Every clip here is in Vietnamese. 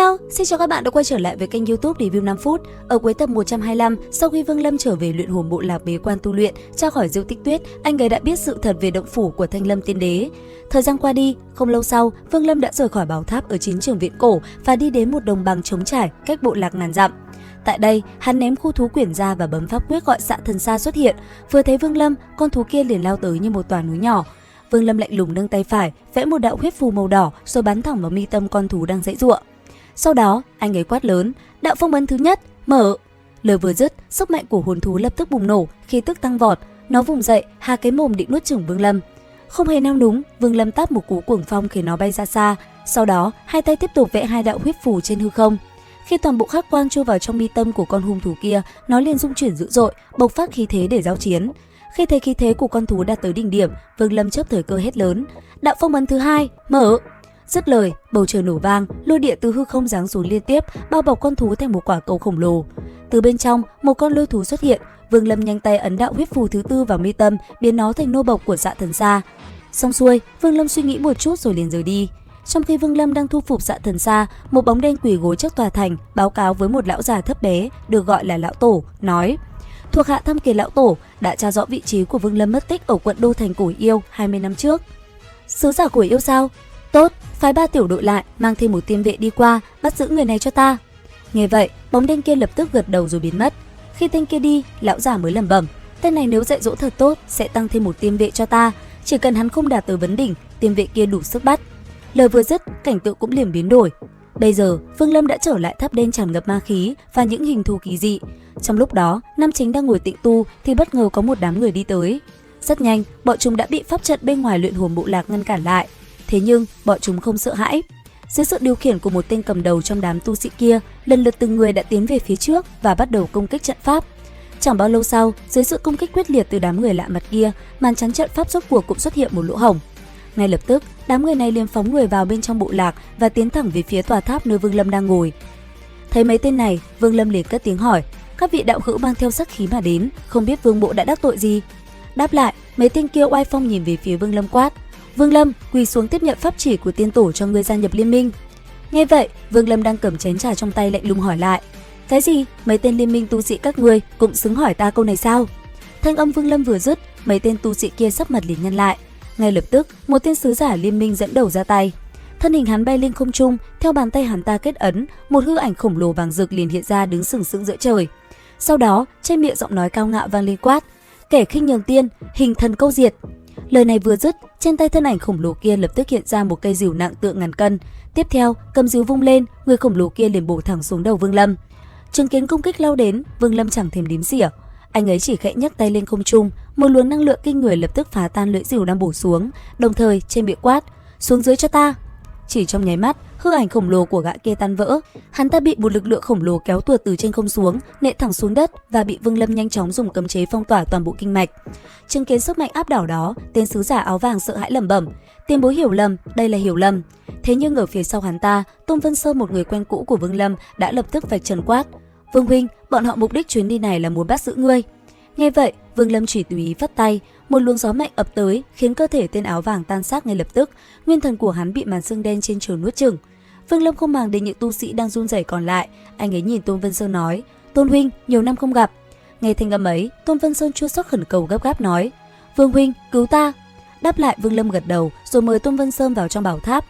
Hello, xin chào các bạn đã quay trở lại với kênh YouTube Review 5 phút. Ở cuối tập 125, sau khi Vương Lâm trở về luyện hồn bộ lạc bế quan tu luyện, tra khỏi Diêu Tích Tuyết, anh ấy đã biết sự thật về động phủ của Thanh Lâm Tiên Đế. Thời gian qua đi, không lâu sau, Vương Lâm đã rời khỏi bảo tháp ở chiến trường Viễn Cổ và đi đến một đồng bằng trống trải cách bộ lạc ngàn dặm. Tại đây, hắn ném khu thú quyển ra và bấm pháp quyết gọi Xạ Thần Sa xuất hiện. Vừa thấy Vương Lâm, con thú kia liền lao tới như một tòa núi nhỏ. Vương Lâm lạnh lùng nâng tay phải, vẽ một đạo huyết phù màu đỏ rồi bắn thẳng vào mi tâm con thú đang giãy giụa. Sau đó, anh ấy quát lớn, đạo phong ấn thứ nhất, mở. Lời vừa dứt, sức mạnh của hồn thú lập tức bùng nổ, khí tức tăng vọt, nó vùng dậy, há cái mồm định nuốt chửng Vương Lâm. Không hề nao núng, Vương Lâm tát một cú cuồng phong khiến nó bay ra xa, sau đó, hai tay tiếp tục vẽ hai đạo huyết phù trên hư không. Khi toàn bộ khắc quang chui vào trong mi tâm của con hung thú kia, nó liền rung chuyển dữ dội, bộc phát khí thế để giao chiến. Khi thấy khí thế của con thú đạt tới đỉnh điểm, Vương Lâm chớp thời cơ hét lớn, đạo phong ấn thứ hai, mở. Dứt lời, bầu trời nổ vang, lôi địa từ hư không giáng xuống liên tiếp, bao bọc con thú thành một quả cầu khổng lồ. Từ bên trong, một con lôi thú xuất hiện, Vương Lâm nhanh tay ấn đạo huyết phù thứ tư vào mi tâm, biến nó thành nô bộc của Xạ Thần Sa. Xong xuôi, Vương Lâm suy nghĩ một chút rồi liền rời đi. Trong khi Vương Lâm đang thu phục Xạ Thần Sa, một bóng đen quỳ gối trước tòa thành, báo cáo với một lão già thấp bé, được gọi là lão tổ, nói: thuộc hạ thăm kiến lão tổ, đã tra rõ vị trí của Vương Lâm mất tích ở quận đô thành Cổ Yêu 20 năm trước. Sứ giả Cổ Yêu sao? Tốt, phái 3 tiểu đội lại, mang thêm một tiên vệ đi qua, bắt giữ người này cho ta. Nghe vậy, bóng đen kia lập tức gật đầu rồi biến mất. Khi tên kia đi, lão già mới lẩm bẩm, tên này nếu dạy dỗ thật tốt sẽ tăng thêm một tiên vệ cho ta, chỉ cần hắn không đạt tới vấn đỉnh, tiên vệ kia đủ sức bắt. Lời vừa dứt, cảnh tượng cũng liền biến đổi. Bây giờ, Vương Lâm đã trở lại tháp đen tràn ngập ma khí và những hình thù kỳ dị. Trong lúc đó, Nam Chính đang ngồi tịnh tu thì bất ngờ có một đám người đi tới. Rất nhanh, bọn chúng đã bị pháp trận bên ngoài luyện hồn bộ lạc ngăn cản lại. Thế nhưng, bọn chúng không sợ hãi. Dưới sự điều khiển của một tên cầm đầu trong đám tu sĩ kia, lần lượt từng người đã tiến về phía trước và bắt đầu công kích trận pháp. Chẳng bao lâu sau, dưới sự công kích quyết liệt từ đám người lạ mặt kia, màn chắn trận pháp rốt cuộc cũng xuất hiện một lỗ hổng. Ngay lập tức, đám người này liền phóng người vào bên trong bộ lạc và tiến thẳng về phía tòa tháp nơi Vương Lâm đang ngồi. Thấy mấy tên này, Vương Lâm liền cất tiếng hỏi: các vị đạo hữu mang theo sắc khí mà đến, không biết vương bộ đã đắc tội gì? Đáp lại, mấy tên kia oai phong nhìn về phía Vương Lâm quát: Vương Lâm, quỳ xuống tiếp nhận pháp chỉ của tiên tổ cho ngươi gia nhập liên minh. Nghe vậy, Vương Lâm đang cầm chén trà trong tay lạnh lùng hỏi lại: cái gì? Mấy tên liên minh tu sĩ các ngươi cũng xứng hỏi ta câu này sao? Thanh âm Vương Lâm vừa dứt, mấy tên tu sĩ kia sắp mặt liền nhăn lại. Ngay lập tức, một tên sứ giả liên minh dẫn đầu ra tay. Thân hình hắn bay lên không trung, theo bàn tay hắn ta kết ấn, một hư ảnh khổng lồ vàng rực liền hiện ra đứng sừng sững giữa trời. Sau đó, trên miệng giọng nói cao ngạo vang lên quát: kẻ khinh nhường tiên, hình thần câu diệt. Lời này vừa dứt, trên tay thân ảnh khổng lồ kia lập tức hiện ra một cây rìu nặng tượng ngàn cân. Tiếp theo, cầm rìu vung lên, người khổng lồ kia liền bổ thẳng xuống đầu Vương Lâm. Chứng kiến công kích lao đến, Vương Lâm chẳng thèm đếm xỉa. Anh ấy chỉ khẽ nhấc tay lên không trung, một luồng năng lượng kinh người lập tức phá tan lưỡi rìu đang bổ xuống, đồng thời trên miệng quát: xuống dưới cho ta. Chỉ trong nháy mắt, hư ảnh khổng lồ của gã kia tan vỡ, hắn ta bị một lực lượng khổng lồ kéo tuột từ trên không xuống, nện thẳng xuống đất và bị Vương Lâm nhanh chóng dùng cấm chế phong tỏa toàn bộ kinh mạch. Chứng kiến sức mạnh áp đảo đó, tên sứ giả áo vàng sợ hãi lẩm bẩm: tiền bối hiểu lầm, đây là hiểu lầm. Thế nhưng ở phía sau hắn ta, Tôn Vân Sơn, một người quen cũ của Vương Lâm, đã lập tức vạch trần quát: Vương huynh, bọn họ mục đích chuyến đi này là muốn bắt giữ ngươi. Nghe vậy, Vương Lâm chỉ tùy ý phất tay, một luồng gió mạnh ập tới khiến cơ thể tên áo vàng tan xác ngay lập tức, nguyên thần của hắn bị màn sương đen trên trời nuốt chửng. Vương Lâm không màng đến những tu sĩ đang run rẩy còn lại, anh ấy nhìn Tôn Vân Sơn nói: Tôn huynh, nhiều năm không gặp. Nghe thanh âm ấy, Tôn Vân Sơn chua xót khẩn cầu gấp gáp nói: Vương huynh, cứu ta. Đáp lại, Vương Lâm gật đầu rồi mời Tôn Vân Sơn vào trong bảo tháp.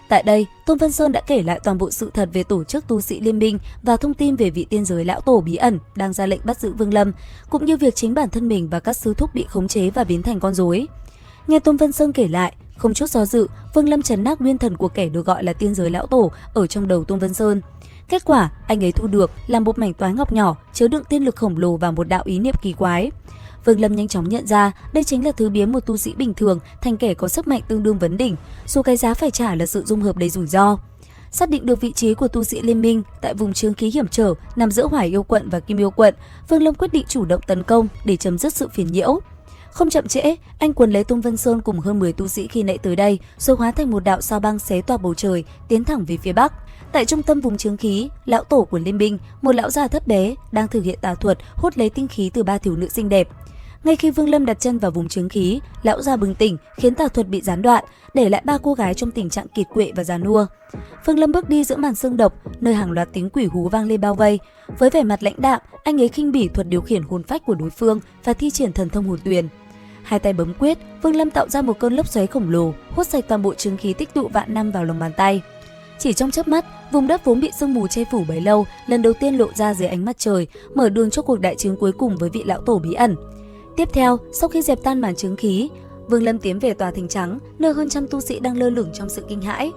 Tại đây, Tôn Vân Sơn đã kể lại toàn bộ sự thật về tổ chức tu sĩ liên minh và thông tin về vị tiên giới lão tổ bí ẩn đang ra lệnh bắt giữ Vương Lâm, cũng như việc chính bản thân mình và các sư thúc bị khống chế và biến thành con rối. Nghe Tôn Vân Sơn kể lại, không chút do dự, Vương Lâm trấn áp nguyên thần của kẻ được gọi là tiên giới lão tổ ở trong đầu Tôn Vân Sơn. Kết quả, anh ấy thu được là một mảnh toái ngọc nhỏ chứa đựng tiên lực khổng lồ và một đạo ý niệm kỳ quái. Vương Lâm nhanh chóng nhận ra đây chính là thứ biến một tu sĩ bình thường thành kẻ có sức mạnh tương đương vấn đỉnh, dù cái giá phải trả là sự dung hợp đầy rủi ro. Xác định được vị trí của tu sĩ liên minh tại vùng chướng khí hiểm trở nằm giữa Hỏa Yêu quận và Kim Yêu quận, Vương Lâm quyết định chủ động tấn công để chấm dứt sự phiền nhiễu. Không chậm trễ, anh quần lấy Tôn Vân Sơn cùng hơn 10 tu sĩ khi nãy tới đây, rồi hóa thành một đạo sao băng xé toạc bầu trời, tiến thẳng về phía bắc. Tại trung tâm vùng chướng khí, lão tổ của liên minh, một lão già thấp bé, đang thực hiện tà thuật hút lấy tinh khí từ 3 thiếu nữ xinh đẹp. Ngay khi Vương Lâm đặt chân vào vùng chứng khí, lão già bừng tỉnh khiến tà thuật bị gián đoạn, để lại 3 cô gái trong tình trạng kiệt quệ và già nua. Vương Lâm bước đi giữa màn sương độc, nơi hàng loạt tiếng quỷ hú vang lên bao vây. Với vẻ mặt lãnh đạm, anh ấy khinh bỉ thuật điều khiển hồn phách của đối phương và thi triển thần thông hồn tuyền. Hai tay bấm quyết, Vương Lâm tạo ra một cơn lốc xoáy khổng lồ, hút sạch toàn bộ chứng khí tích tụ vạn năm vào lòng bàn tay. Chỉ trong chớp mắt, vùng đất vốn bị sương mù che phủ bấy lâu lần đầu tiên lộ ra dưới ánh mặt trời, mở đường cho cuộc đại chiến cuối cùng với vị lão tổ bí ẩn. Tiếp theo, sau khi dẹp tan màn chứng khí, Vương Lâm tiến về tòa thành trắng, nơi hơn trăm tu sĩ đang lơ lửng trong sự kinh hãi.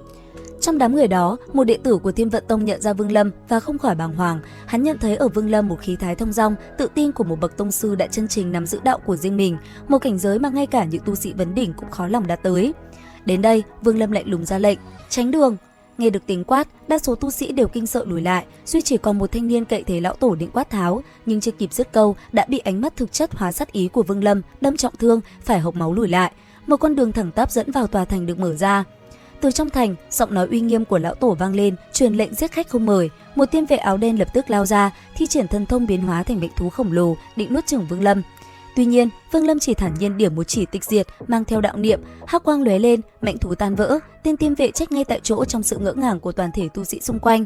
Trong đám người đó, một đệ tử của Thiên Vận Tông nhận ra Vương Lâm và không khỏi bàng hoàng. Hắn nhận thấy ở Vương Lâm một khí thái thông dong, tự tin của một bậc tông sư đã chân chính nắm giữ đạo của riêng mình, một cảnh giới mà ngay cả những tu sĩ vấn đỉnh cũng khó lòng đạt tới. Đến đây, Vương Lâm lạnh lùng ra lệnh, tránh đường. Nghe được tiếng quát, đa số tu sĩ đều kinh sợ lùi lại, duy chỉ còn một thanh niên cậy thế lão tổ định quát tháo, nhưng chưa kịp dứt câu đã bị ánh mắt thực chất hóa sát ý của Vương Lâm đâm trọng thương, phải hộc máu lùi lại. Một con đường thẳng tắp dẫn vào tòa thành được mở ra. Từ trong thành, giọng nói uy nghiêm của lão tổ vang lên, truyền lệnh giết khách không mời. Một tiên vệ áo đen lập tức lao ra, thi triển thần thông biến hóa thành bệnh thú khổng lồ, định nuốt chửng Vương Lâm. Tuy nhiên, Vương Lâm chỉ thản nhiên điểm một chỉ tịch diệt, mang theo đạo niệm, hắc quang lóe lên, mạnh thú tan vỡ, tên tiên vệ chết ngay tại chỗ trong sự ngỡ ngàng của toàn thể tu sĩ xung quanh.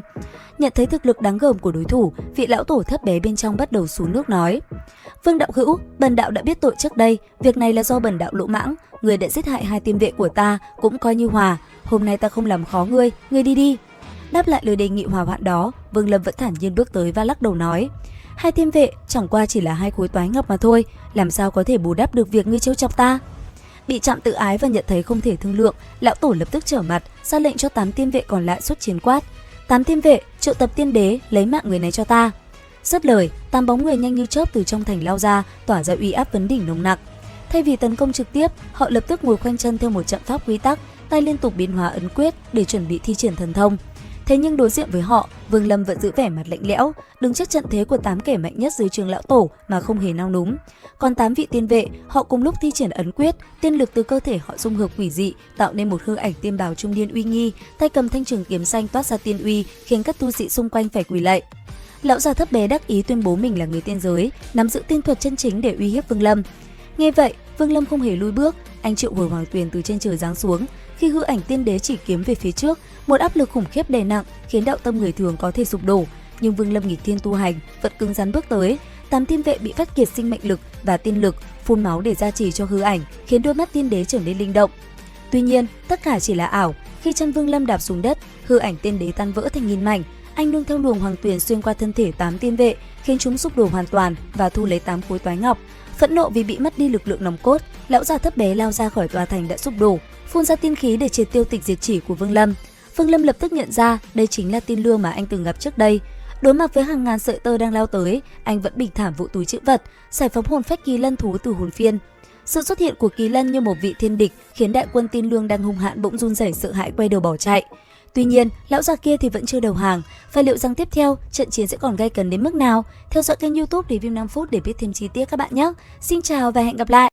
Nhận thấy thực lực đáng gờm của đối thủ, vị lão tổ thấp bé bên trong bắt đầu xuống nước nói: "Vương đạo hữu, bần đạo đã biết tội trước đây, việc này là do bần đạo lỗ mãng, người đã giết hại 2 tiên vệ của ta, cũng coi như hòa, hôm nay ta không làm khó ngươi đi đi." Đáp lại lời đề nghị hòa hoãn đó, Vương Lâm vẫn thản nhiên bước tới và lắc đầu nói: "2 tiên vệ chẳng qua chỉ là 2 khối toái ngọc mà thôi, làm sao có thể bù đắp được việc ngươi trêu chọc ta?" Bị chạm tự ái và nhận thấy không thể thương lượng, lão tổ lập tức trở mặt, ra lệnh cho 8 tiên vệ còn lại xuất chiến quát: "8 tiên vệ, triệu tập tiên đế, lấy mạng người này cho ta." Dứt lời, 8 bóng người nhanh như chớp từ trong thành lao ra, tỏa ra uy áp vấn đỉnh nồng nặc. Thay vì tấn công trực tiếp, họ lập tức ngồi khoanh chân theo một trận pháp quy tắc, tay liên tục biến hóa ấn quyết để chuẩn bị thi triển thần thông. Thế nhưng đối diện với họ, Vương Lâm vẫn giữ vẻ mặt lạnh lẽo, đứng trước trận thế của 8 kẻ mạnh nhất dưới trường lão tổ mà không hề nao núng. Còn 8 vị tiên vệ, họ cùng lúc thi triển ấn quyết, tiên lực từ cơ thể họ dung hợp quỷ dị, tạo nên một hư ảnh tiên bào trung niên uy nghi, tay cầm thanh trường kiếm xanh toát ra tiên uy, khiến các tu sĩ xung quanh phải quỳ lạy. Lão già thấp bé đắc ý tuyên bố mình là người tiên giới, nắm giữ tiên thuật chân chính để uy hiếp Vương Lâm. Nghe vậy, Vương Lâm không hề lùi bước, anh triệu hồi hoàng tuyền từ trên trời giáng xuống. Khi hư ảnh tiên đế chỉ kiếm về phía trước, một áp lực khủng khiếp đè nặng khiến đạo tâm người thường có thể sụp đổ, nhưng Vương Lâm nghịch thiên tu hành vẫn cứng rắn bước tới. 8 tiên vệ bị phát kiệt sinh mệnh lực và tiên lực, phun máu để gia trì cho hư ảnh, khiến đôi mắt tiên đế trở nên linh động. Tuy nhiên, tất cả chỉ là ảo. Khi chân Vương Lâm đạp xuống đất, hư ảnh tiên đế tan vỡ thành nghìn mảnh. Anh đương theo luồng hoàng tuyền xuyên qua thân thể 8 tiên vệ, khiến chúng sụp đổ hoàn toàn và thu lấy 8 khối toái ngọc. Phẫn nộ vì bị mất đi lực lượng nòng cốt, lão già thấp bé lao ra khỏi tòa thành đã sụp đổ, phun ra tiên khí để triệt tiêu tịch diệt chỉ của Vương Lâm. Vương Lâm lập tức nhận ra đây chính là tiên lưa mà anh từng gặp trước đây. Đối mặt với hàng ngàn sợi tơ đang lao tới, anh vẫn bình thản vụ túi trữ vật, giải phóng hồn phách kỳ lân thú từ hồn phiên. Sự xuất hiện của kỳ lân như một vị thiên địch khiến đại quân tiên lương đang hung hãn bỗng run rẩy sợ hãi quay đầu bỏ chạy. Tuy nhiên, lão già kia thì vẫn chưa đầu hàng. Và liệu rằng tiếp theo trận chiến sẽ còn gay cấn đến mức nào? Theo dõi kênh YouTube Review 5 phút để biết thêm chi tiết các bạn nhé. Xin chào và hẹn gặp lại.